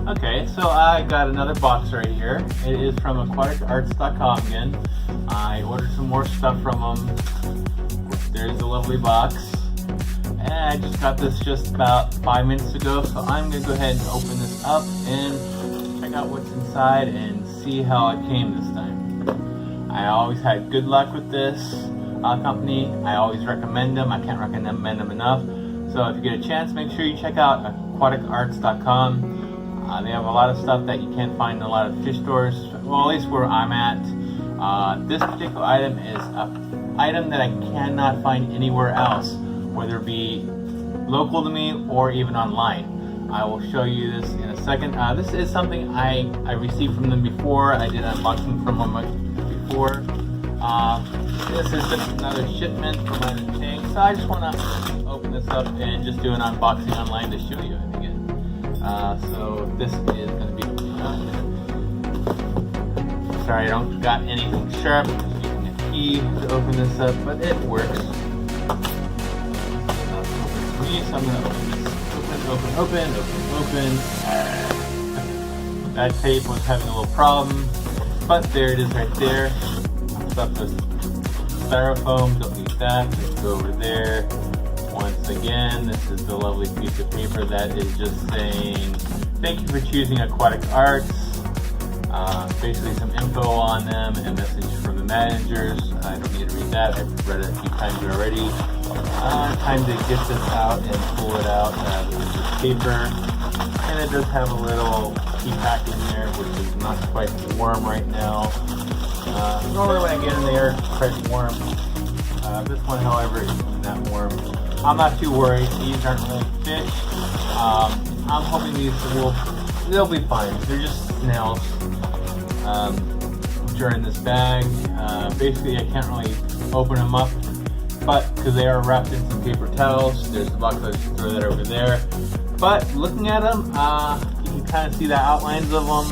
Okay, so I got another box right here. It is from aquaticarts.com again. I ordered some more stuff from them. There's the lovely box. And I just got this just about 5 minutes ago, so I'm going to go ahead and open this up and check out what's inside and see how it came this time. I always had good luck with this company. I always recommend them. I can't recommend them enough. So if you get a chance, make sure you check out aquaticarts.com. They have a lot of stuff that you can't find in a lot of fish stores, well, at least where I'm at. This particular item is an item that I cannot find anywhere else, whether it be local to me or even online. I will show you this in a second. This is something I received from them before. I did unboxing from them before. This is just another shipment from my tank, so I just want to open this up and just do an unboxing online to show you it again. So this is going to be, sorry I don't got anything sharp, I'm using a key to open this up, but it works. So I'm going to open this, open. That tape was having a little problem, but there it is right there. Stuff is styrofoam, don't need that. Let's go over there. Once again, this is the lovely piece of paper that is just saying, thank you for choosing Aquatic Arts. Basically some info on them and a message from the managers. I don't need to read that, I've read it a few times already. Time to get this out and pull it out. This is just paper, and it does have a little key pack in there, which is not quite warm right now. Normally when I get in the air, it's quite warm. This one, however, isn't that warm. I'm not too worried. These aren't really fish. I'm hoping they'll be fine. They're just snails, which are in this bag. Basically, I can't really open them up, but because they are wrapped in some paper towels. There's the box. I'll just throw that over there. But looking at them, you can kind of see the outlines of them.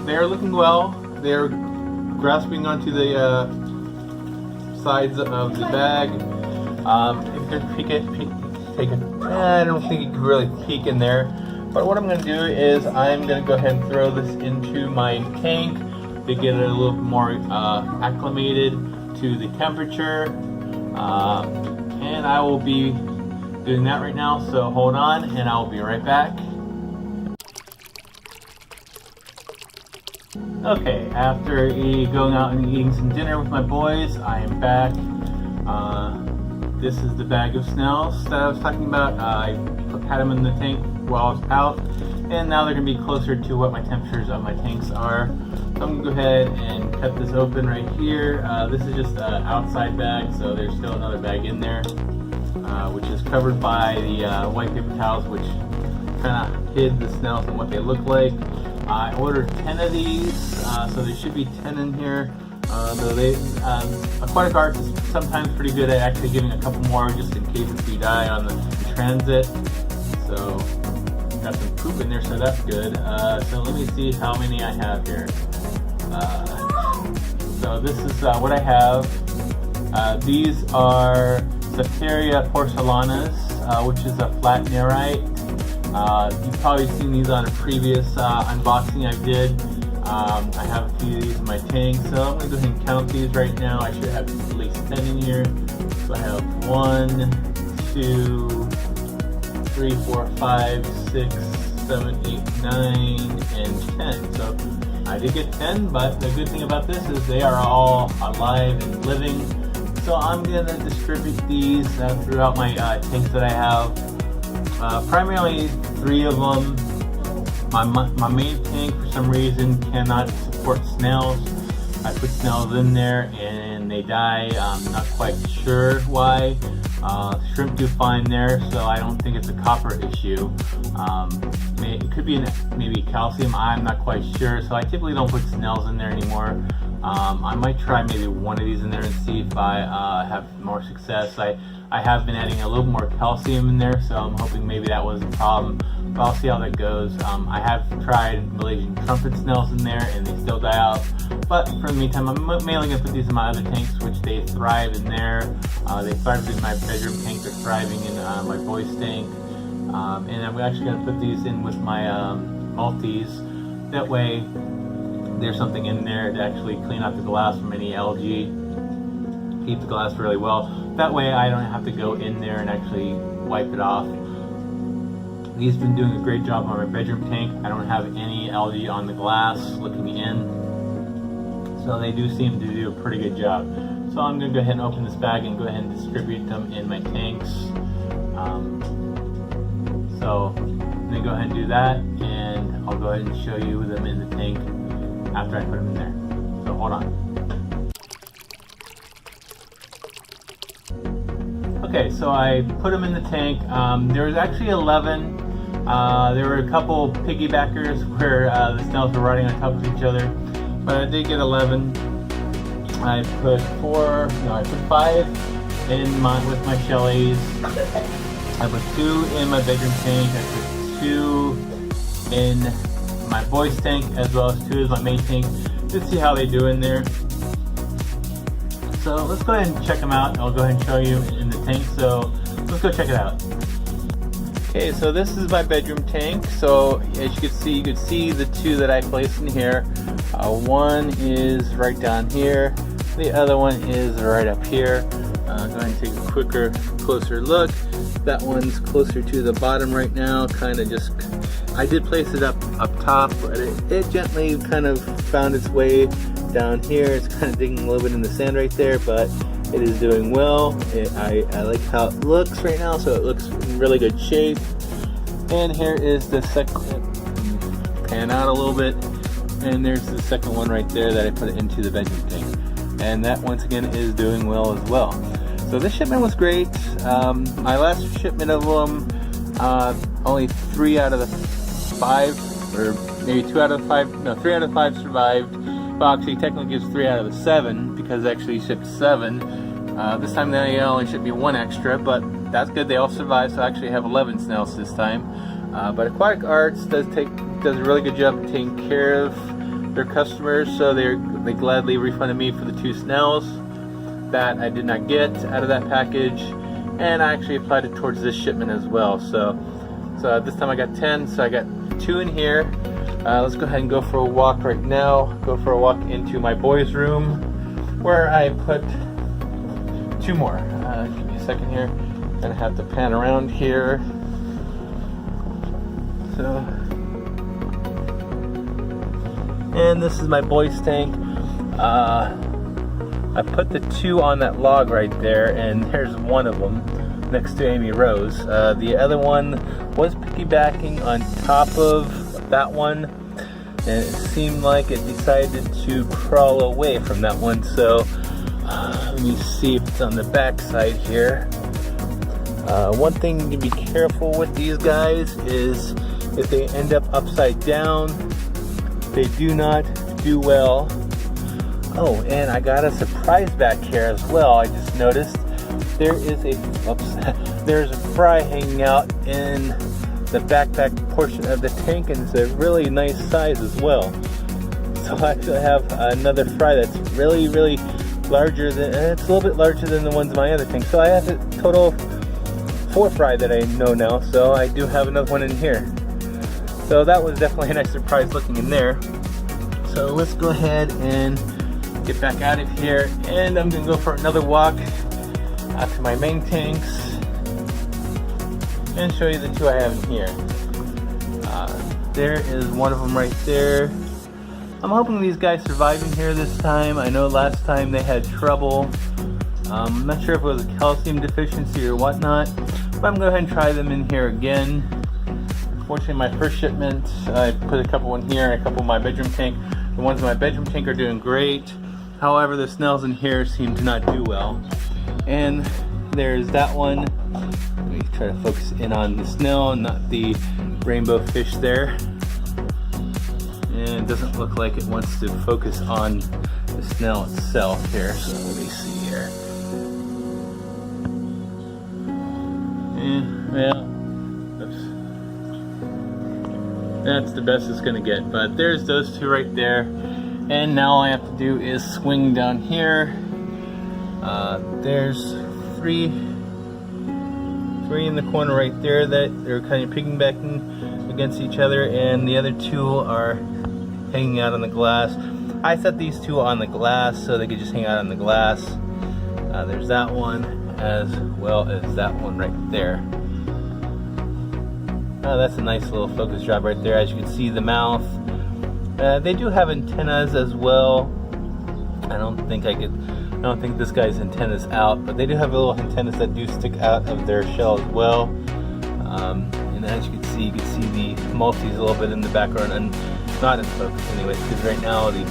They're looking well. They're grasping onto the sides of the bag. If you could I don't think you could really peek in there. But what I'm going to do is I'm going to go ahead and throw this into my tank to get it a little more acclimated to the temperature. And I will be doing that right now. So hold on, and I will be right back. Okay, after going out and eating some dinner with my boys, I am back. This is the bag of snails that I was talking about. I had them in the tank while I was out, and now they're going to be closer to what my temperatures of my tanks are. So I'm going to go ahead and cut this open right here. This is just an outside bag, so there's still another bag in there, which is covered by the white paper towels, which kind of hid the snails and what they look like. I ordered 10 of these, so there should be 10 in here. Aquatic Arts is sometimes pretty good at actually giving a couple more just in case if you die on the transit. So got some poop in there, so that's good. So let me see how many I have here. So this is what I have. These are Septaria Porcellanas, which is a flat nerite. You've probably seen these on a previous unboxing I did. I have a few of these in my tank, so I'm going to go ahead and count these right now. I should have at least 10 in here. So I have 1, 2, 3, 4, 5, 6, 7, 8, 9, and 10. So I did get 10, but the good thing about this is they are all alive and living. So I'm going to distribute these throughout my tanks that I have. Primarily 3 of them. My main tank, for some reason, cannot support snails. I put snails in there and they die. I'm not quite sure why. Shrimp do fine there, so I don't think it's a copper issue. It could be maybe calcium, I'm not quite sure. So I typically don't put snails in there anymore. I might try maybe one of these in there and see if I have more success. I have been adding a little more calcium in there, so I'm hoping maybe that was a problem. But I'll see how that goes. I have tried Malaysian trumpet snails in there and they still die out. But for the meantime, I'm mainly going to put these in my other tanks, which they thrive in there. They thrived in my bedroom tank, they're thriving in my boys' tank. And I'm actually going to put these in with my multis. That way there's something in there to actually clean out the glass from any algae, keep the glass really well. That way I don't have to go in there and actually wipe it off. These have been doing a great job on my bedroom tank. I don't have any algae on the glass looking in, so they do seem to do a pretty good job. So I'm going to go ahead and open this bag and go ahead and distribute them in my tanks. So I'm going to go ahead and do that, and I'll go ahead and show you them in the tank after I put them in there. So hold on. Okay, so I put them in the tank. There was actually 11. There were a couple piggybackers where the snails were riding on top of each other, but I did get 11. I put 5 in with my Shelleys. I put 2 in my bedroom tank. I put 2 in my boys tank, as well as 2 in my main tank. Just see how they do in there. So let's go ahead and check them out. I'll go ahead and show you in the tank. So let's go check it out. Okay, so this is my bedroom tank. So as you can see the 2 that I placed in here. One is right down here. The other one is right up here. Go ahead and take a closer look. That one's closer to the bottom right now. Kind of just, I did place it up top, but it gently kind of found its way down here. It's kind of digging a little bit in the sand right there, but it is doing well. I like how it looks right now, so it looks in really good shape. And here is the second, pan out a little bit, and there's the second one right there that I put into the bedroom tank. And that once again is doing well as well. So this shipment was great. My last shipment of them, only 3 out of the 5, or maybe 2 out of the 5, no, 3 out of the 5 survived. Well, actually technically it's 3 out of the 7 because I actually shipped 7. This time they only shipped me 1 extra, but that's good. They all survived, so I actually have 11 snails this time. But Aquatic Arts does a really good job of taking care of their customers, so they gladly refunded me for the 2 snails that I did not get out of that package, and I actually applied it towards this shipment as well. So this time I got 10, so I got 2 in here. Let's go ahead and go for a walk right now. Go for a walk into my boys' room where I put 2 more. Give me a second here. I'm gonna have to pan around here. So, and this is my boys' tank. I put the 2 on that log right there, and there's one of them next to Amy Rose. The other one was piggybacking on top of that one, and it seemed like it decided to crawl away from that one. So let me see if it's on the back side here. One thing to be careful with these guys is if they end up upside down, they do not do well. Oh, and I got a surprise back here as well. I just noticed there's a fry hanging out in the backpack portion of the tank, and it's a really nice size as well. So I actually have another fry that's really larger than, and it's a little bit larger than the ones in my other tank. So I have a total of 4 fry that I know now, so I do have another one in here. So that was definitely a nice surprise looking in there. So let's go ahead and get back out of here, and I'm gonna go for another walk out to my main tanks and show you the 2 I have in here. There is one of them right there. I'm hoping these guys survive in here this time. I know last time they had trouble. I'm not sure if it was a calcium deficiency or whatnot, but I'm going to go ahead and try them in here again. Unfortunately, my first shipment, I put a couple in here and a couple in my bedroom tank. The ones in my bedroom tank are doing great. However, the snails in here seem to not do well. And there's that one. Let me try to focus in on the snail and not the rainbow fish there. And it doesn't look like it wants to focus on the snail itself here. So let me see here. Well, oops. That's the best it's gonna get. But there's those 2 right there. And now all I have to do is swing down here. There's three three in the corner right there that they're kind of piggybacking against each other, and the other two are hanging out on the glass. I set these two on the glass so they could just hang out on the glass. There's that one as well as that one right there. That's a nice little focus job right there. As you can see, the mouth. They do have antennas as well. I don't think this guy's antenna's out, but they do have little antennas that do stick out of their shell as well. And as you can see the multis a little bit in the background, and not in focus anyways, because right now the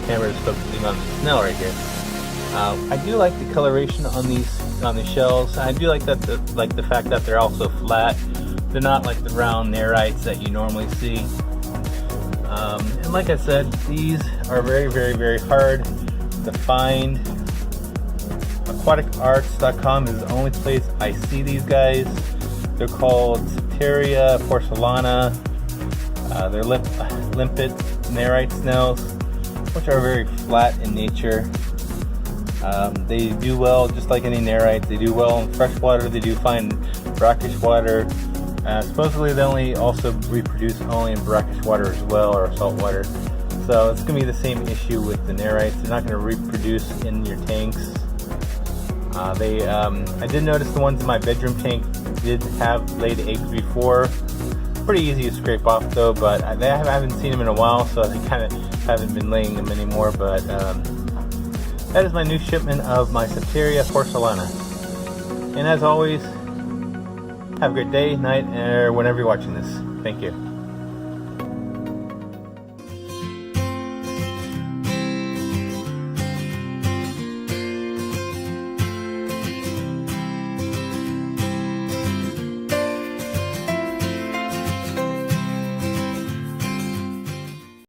camera is focusing on the snail right here. I do like the coloration on the shells. I do like that the fact that they're also flat. They're not like the round nerites that you normally see. And like I said, these are very, very, very hard to find. Aquatic Arts.com is the only place I see these guys. They're called Septaria Porcellana. They're limpet nerite snails, which are very flat in nature. They do well, just like any nerites. They do well in fresh water. They do fine in brackish water. Supposedly they only also reproduce only in brackish water as well, or salt water. So it's going to be the same issue with the nerites. They're not going to reproduce in your tanks. I did notice the ones in my bedroom tank did have laid eggs before. Pretty easy to scrape off though, but I haven't seen them in a while, so I kind of haven't been laying them anymore. But that is my new shipment of my Septaria Porcellana. And as always, have a great day, night, or whenever you're watching this. Thank you.